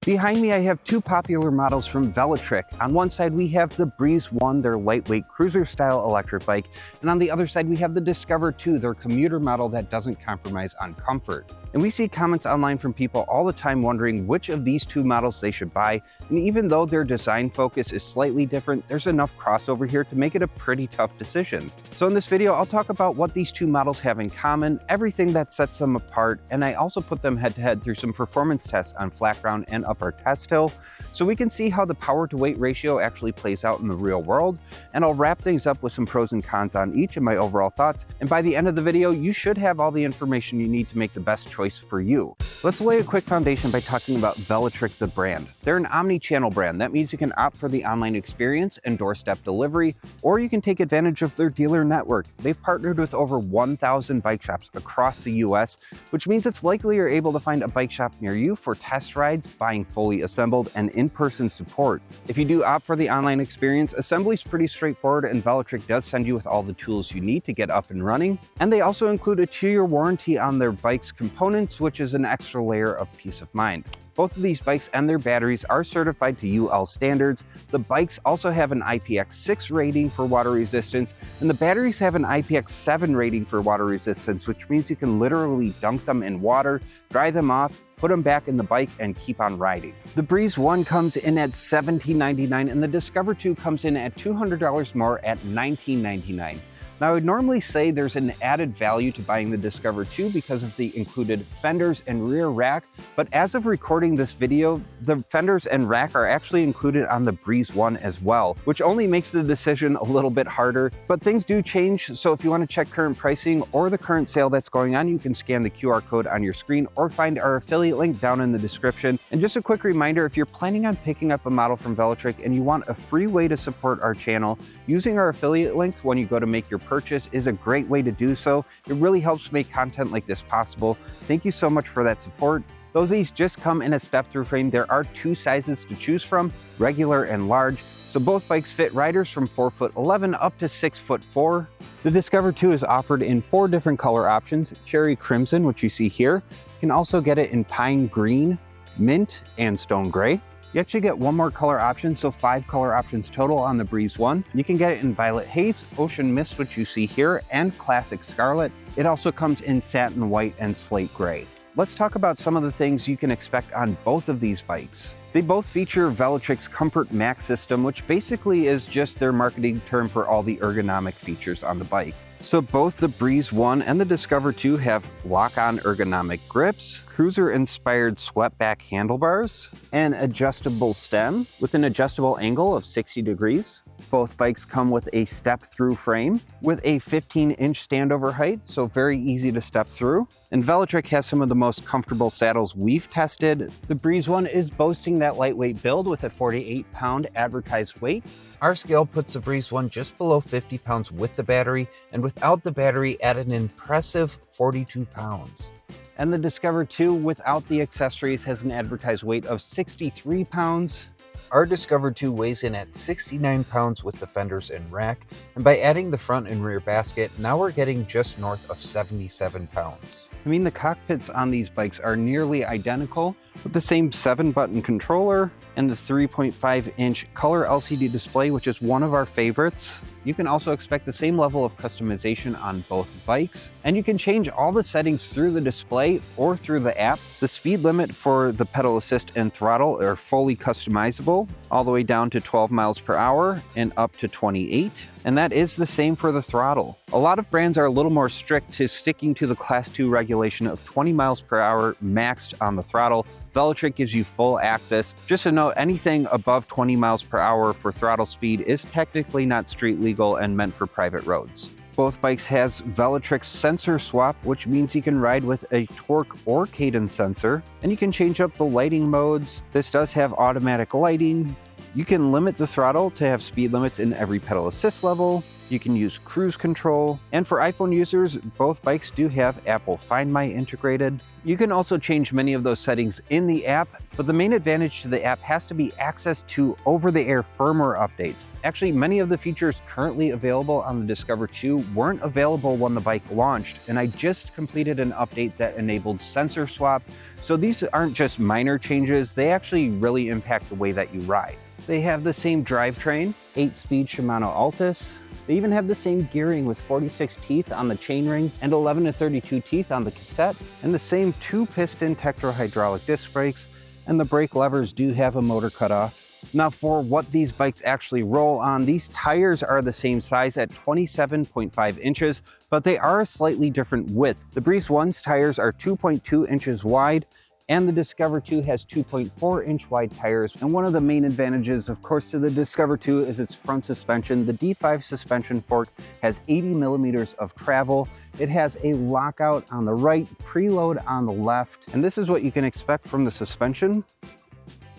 Behind me, I have two popular models from Velotric. On one side, we have the Breeze 1, their lightweight cruiser-style electric bike, and on the other side, we have the Discover 2, their commuter model that doesn't compromise on comfort. And we see comments online from people all the time wondering which of these two models they should buy, and even though their design focus is slightly different, there's enough crossover here to make it a pretty tough decision. So in this video, I'll talk about what these two models have in common, everything that sets them apart, and I also put them head-to-head through some performance tests on flat ground and upper test hill, so we can see how the power to weight ratio actually plays out in the real world. And I'll wrap things up with some pros and cons on each and my overall thoughts. And by the end of the video, you should have all the information you need to make the best choice for you. Let's lay a quick foundation by talking about Velotric, the brand. They're an omni-channel brand. That means you can opt for the online experience and doorstep delivery, or you can take advantage of their dealer network. They've partnered with over 1,000 bike shops across the US, which means it's likely you're able to find a bike shop near you for test rides, buying fully assembled, and in-person support. If you do opt for the online experience, assembly's pretty straightforward, and Velotric does send you with all the tools you need to get up and running. And they also include a 2-year warranty on their bike's components, which is an extra layer of peace of mind. Both of these bikes and their batteries are certified to UL standards. The bikes also have an IPX6 rating for water resistance, and the batteries have an IPX7 rating for water resistance, which means you can literally dunk them in water, dry them off, put them back in the bike, and keep on riding. The Breeze 1 comes in at $17.99, and the Discover 2 comes in at $200 more at $19.99. Now, I would normally say there's an added value to buying the Discover 2 because of the included fenders and rear rack, but as of recording this video, the fenders and rack are actually included on the Breeze 1 as well, which only makes the decision a little bit harder, but things do change, so if you want to check current pricing or the current sale that's going on, you can scan the QR code on your screen or find our affiliate link down in the description. And just a quick reminder, if you're planning on picking up a model from Velotric and you want a free way to support our channel, using our affiliate link when you go to make your purchase is a great way to do so. It really helps make content like this possible. Thank you so much for that support. Though these just come in a step-through frame, there are two sizes to choose from, regular and large. So both bikes fit riders from 4'11" up to 6'4". The Discover 2 is offered in 4 different color options: cherry crimson, which you see here. You can also get it in pine green, mint, and stone gray. You actually get one more color option, so 5 color options total on the Breeze 1. You can get it in violet haze, ocean mist, which you see here, and classic scarlet. It also comes in satin white and slate gray. Let's talk about some of the things you can expect on both of these bikes. They both feature Velotric's ComfortMax system, which basically is just their marketing term for all the ergonomic features on the bike. So both the Breeze 1 and the Discover 2 have lock-on ergonomic grips, cruiser-inspired swept-back handlebars, an adjustable stem with an adjustable angle of 60 degrees. Both bikes come with a step-through frame with a 15-inch standover height, so very easy to step through. And Velotric has some of the most comfortable saddles we've tested. The Breeze 1 is boasting that lightweight build with a 48-pound advertised weight. Our scale puts the Breeze 1 just below 50 pounds with the battery, and without the battery at an impressive 42 pounds. And the Discover 2 without the accessories has an advertised weight of 63 pounds. Our Discover 2 weighs in at 69 pounds with the fenders and rack, and by adding the front and rear basket, now we're getting just north of 77 pounds. I mean, the cockpits on these bikes are nearly identical, with the same 7-button controller and the 3.5-inch color LCD display, which is one of our favorites. You can also expect the same level of customization on both bikes, and you can change all the settings through the display or through the app. The speed limit for the pedal assist and throttle are fully customizable, all the way down to 12 miles per hour and up to 28. And that is the same for the throttle. A lot of brands are a little more strict to sticking to the Class 2 regulation of 20 miles per hour maxed on the throttle. Velotric gives you full access. Just to note, anything above 20 miles per hour for throttle speed is technically not street legal and meant for private roads. Both bikes has Velotric's SensorSwap, which means you can ride with a torque or cadence sensor, and you can change up the lighting modes. This does have automatic lighting, You can limit the throttle to have speed limits in every pedal assist level. You can use cruise control, and for iPhone users, both bikes do have Apple Find My integrated. You can also change many of those settings in the app, but the main advantage to the app has to be access to over-the-air firmware updates. Actually, many of the features currently available on the Discover 2 weren't available when the bike launched, and I just completed an update that enabled SensorSwap. So these aren't just minor changes, they actually really impact the way that you ride. They have the same drivetrain, 8-speed Shimano Altus. They even have the same gearing with 46 teeth on the chainring and 11 to 32 teeth on the cassette, and the same 2-piston Tektro-hydraulic disc brakes, and the brake levers do have a motor cutoff. Now for what these bikes actually roll on, these tires are the same size at 27.5 inches, but they are a slightly different width. The Breeze 1's tires are 2.2 inches wide, and the Discover 2 has 2.4-inch wide tires. And one of the main advantages, of course, to the Discover 2 is its front suspension. The D5 suspension fork has 80 millimeters of travel. It has a lockout on the right, preload on the left, and this is what you can expect from the suspension.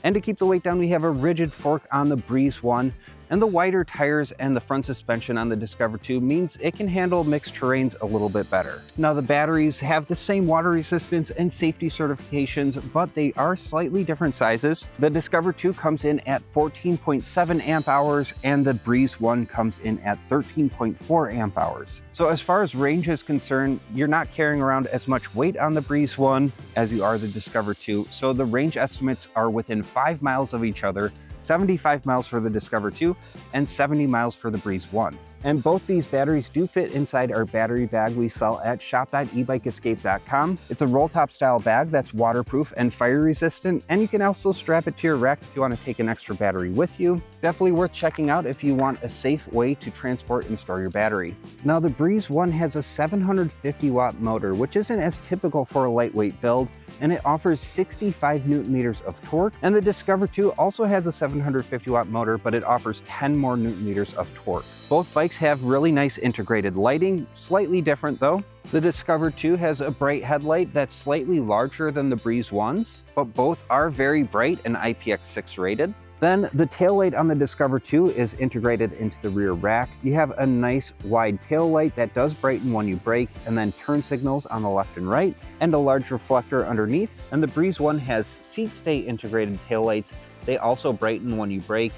And to keep the weight down, we have a rigid fork on the Breeze 1, and the wider tires and the front suspension on the Discover 2 means it can handle mixed terrains a little bit better. Now the batteries have the same water resistance and safety certifications, but they are slightly different sizes. The Discover 2 comes in at 14.7 amp hours and the Breeze 1 comes in at 13.4 amp hours. So as far as range is concerned, you're not carrying around as much weight on the Breeze 1 as you are the Discover 2. So the range estimates are within 5 miles of each other. 75 miles for the Discover 2 and 70 miles for the Breeze 1. And both these batteries do fit inside our battery bag we sell at shop.ebikeescape.com. It's a roll top style bag that's waterproof and fire resistant, and you can also strap it to your rack if you want to take an extra battery with you. Definitely worth checking out if you want a safe way to transport and store your battery. Now the Breeze 1 has a 750 watt motor, which isn't as typical for a lightweight build, and it offers 65 newton meters of torque. And the Discover 2 also has a 750 watt motor, but it offers 10 more newton meters of torque. Both bikes have really nice integrated lighting, slightly different though. The Discover 2 has a bright headlight that's slightly larger than the Breeze 1's, but both are very bright and IPX6 rated. Then the taillight on the Discover 2 is integrated into the rear rack. You have a nice wide tail light that does brighten when you brake, and then turn signals on the left and right, and a large reflector underneath. And the Breeze 1 has seat stay integrated taillights. They also brighten when you brake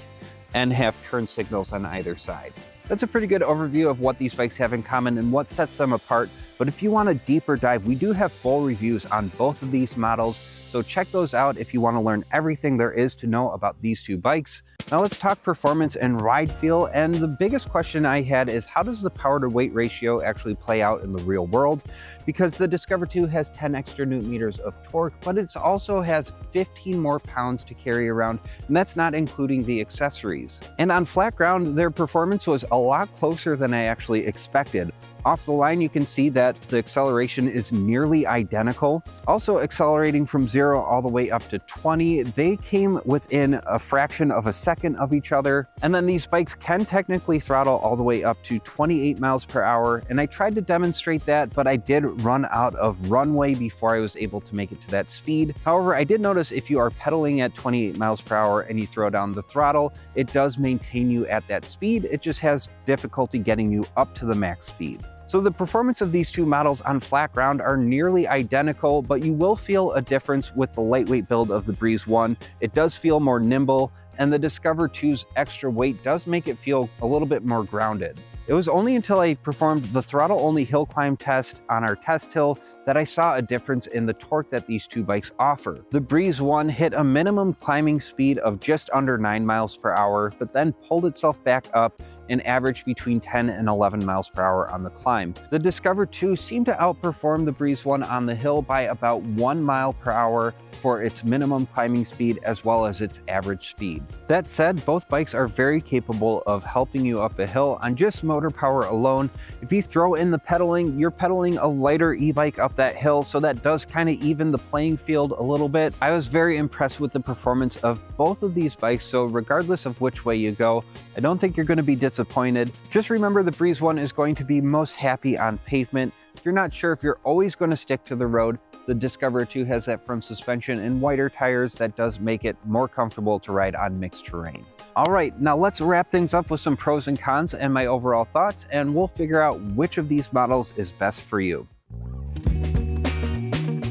and have turn signals on either side. That's a pretty good overview of what these bikes have in common and what sets them apart. But if you want a deeper dive, we do have full reviews on both of these models. So check those out if you want to learn everything there is to know about these two bikes. Now let's talk performance and ride feel. And the biggest question I had is, how does the power to weight ratio actually play out in the real world? Because the Discover 2 has 10 extra newton meters of torque, but it also has 15 more pounds to carry around, and that's not including the accessories. And on flat ground, their performance was a lot closer than I actually expected. Off the line, you can see that the acceleration is nearly identical. Also accelerating from 0 all the way up to 20, they came within a fraction of a second of each other. And then these bikes can technically throttle all the way up to 28 miles per hour. And I tried to demonstrate that, but I did run out of runway before I was able to make it to that speed. However, I did notice if you are pedaling at 28 miles per hour and you throw down the throttle, it does maintain you at that speed. It just has difficulty getting you up to the max speed. So the performance of these two models on flat ground are nearly identical, but you will feel a difference with the lightweight build of the Breeze 1. It does feel more nimble, and the Discover 2's extra weight does make it feel a little bit more grounded. It was only until I performed the throttle-only hill climb test on our test hill that I saw a difference in the torque that these two bikes offer. The Breeze 1 hit a minimum climbing speed of just under 9 miles per hour, but then pulled itself back up and averaged between 10 and 11 miles per hour on the climb. The Discover 2 seemed to outperform the Breeze 1 on the hill by about 1 mile per hour for its minimum climbing speed as well as its average speed. That said, both bikes are very capable of helping you up a hill on just motor power alone. If you throw in the pedaling, you're pedaling a lighter e-bike up that hill, so that does kind of even the playing field a little bit. I was very impressed with the performance of both of these bikes, so regardless of which way you go, I don't think you're going to be disappointed. Just remember the Breeze 1 is going to be most happy on pavement. If you're not sure if you're always going to stick to the road, the Discover 2 has that front suspension and wider tires that does make it more comfortable to ride on mixed terrain. All right, now let's wrap things up with some pros and cons and my overall thoughts, and we'll figure out which of these models is best for you.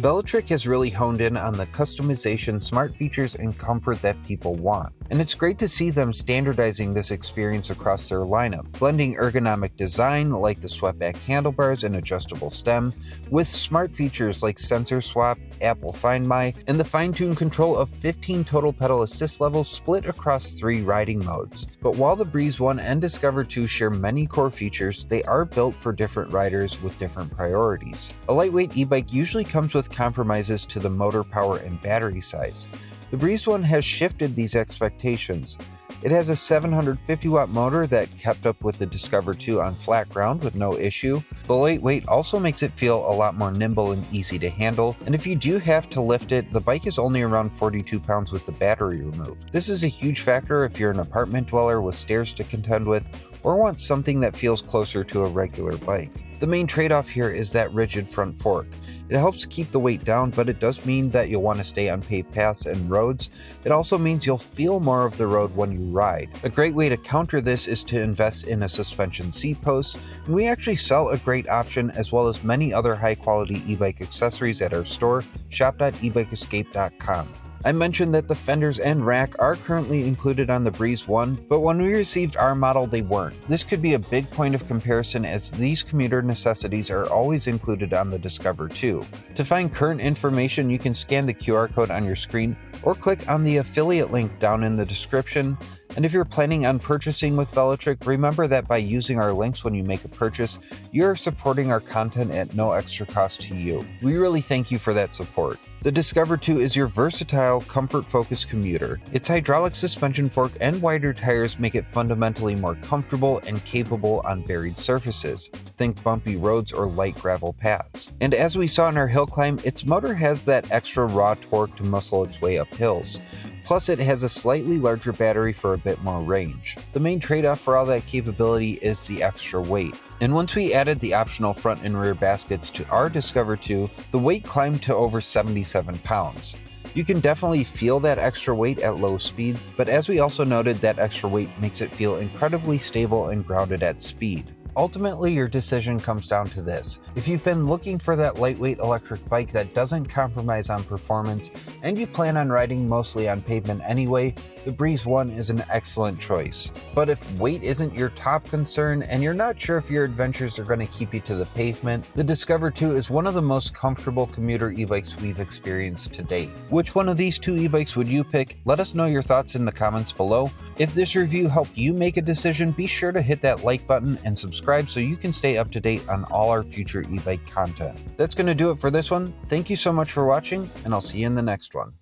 Velotric has really honed in on the customization, smart features, and comfort that people want. And it's great to see them standardizing this experience across their lineup, blending ergonomic design like the swept-back handlebars and adjustable stem, with smart features like SensorSwap, Apple Find My, and the fine-tuned control of 15 total pedal assist levels split across 3 riding modes. But while the Breeze 1 and Discover 2 share many core features, they are built for different riders with different priorities. A lightweight e-bike usually comes with compromises to the motor power and battery size. The Breeze 1 has shifted these expectations. It has a 750 watt motor that kept up with the Discover 2 on flat ground with no issue. The lightweight also makes it feel a lot more nimble and easy to handle, and if you do have to lift it, the bike is only around 42 pounds with the battery removed. This is a huge factor if you're an apartment dweller with stairs to contend with, or want something that feels closer to a regular bike. The main trade-off here is that rigid front fork. It helps keep the weight down, but it does mean that you'll want to stay on paved paths and roads. It also means you'll feel more of the road when you ride. A great way to counter this is to invest in a suspension seat post, and we actually sell a great option as well as many other high-quality e-bike accessories at our store, shop.ebikeescape.com. I mentioned that the fenders and rack are currently included on the Breeze 1, but when we received our model they weren't. This could be a big point of comparison as these commuter necessities are always included on the Discover 2. To find current information, you can scan the QR code on your screen or click on the affiliate link down in the description. And if you're planning on purchasing with Velotric, remember that by using our links when you make a purchase, you're supporting our content at no extra cost to you. We really thank you for that support. The Discover 2 is your versatile, comfort-focused commuter. Its hydraulic suspension fork and wider tires make it fundamentally more comfortable and capable on varied surfaces. Think bumpy roads or light gravel paths. And as we saw in our hill climb, its motor has that extra raw torque to muscle its way up hills. Plus, it has a slightly larger battery for a bit more range. The main trade-off for all that capability is the extra weight. And once we added the optional front and rear baskets to our Discover 2, the weight climbed to over 77 pounds. You can definitely feel that extra weight at low speeds, but as we also noted, that extra weight makes it feel incredibly stable and grounded at speed. Ultimately, your decision comes down to this. If you've been looking for that lightweight electric bike that doesn't compromise on performance, and you plan on riding mostly on pavement anyway, the Breeze 1 is an excellent choice. But if weight isn't your top concern and you're not sure if your adventures are going to keep you to the pavement, the Discover 2 is one of the most comfortable commuter e-bikes we've experienced to date. Which one of these 2 e-bikes would you pick? Let us know your thoughts in the comments below. If this review helped you make a decision, be sure to hit that like button and subscribe so you can stay up to date on all our future e-bike content. That's going to do it for this one. Thank you so much for watching, and I'll see you in the next one.